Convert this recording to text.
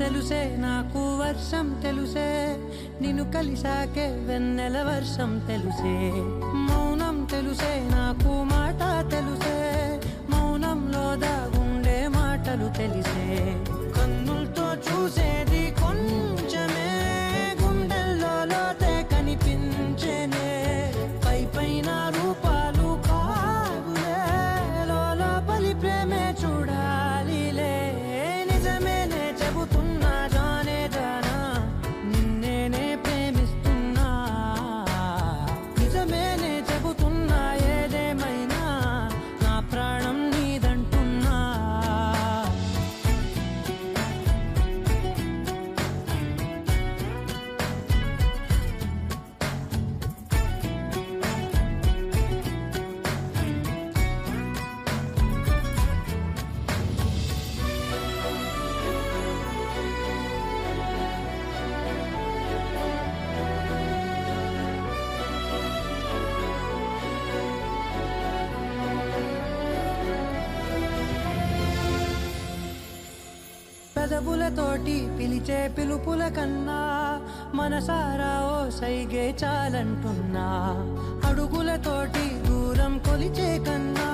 తెలుసే నాకు వర్షం తెలుసే నిన్ను కలిసాకే వెన్నెల వర్షం తెలుసే మౌనం తెలుసే నాకు మాట తెలుసే మౌనంలో దాగుండే మాటలు తెలిసే కన్నులతో చూసేది కొంచెమే గుండెల్లో లోతే కనిపించేనే పై పైన రూపాలు కాదులే లోపలి ప్రేమే చూడాలిలే నిజమేనే చెబుతున్నా జానే జానా నిన్నేనే ప్రేమిస్తున్నా నిజమేనే చెబుతున్నా ఏదేమైనా నా ప్రాణం నీదంటున్నా పెదవులతోటి పిలిచే పిలుపుల కన్నా మనసారా ఓ సైగే చాలంటున్నా అడుగులతోటి దూరం కొలిచే కన్నా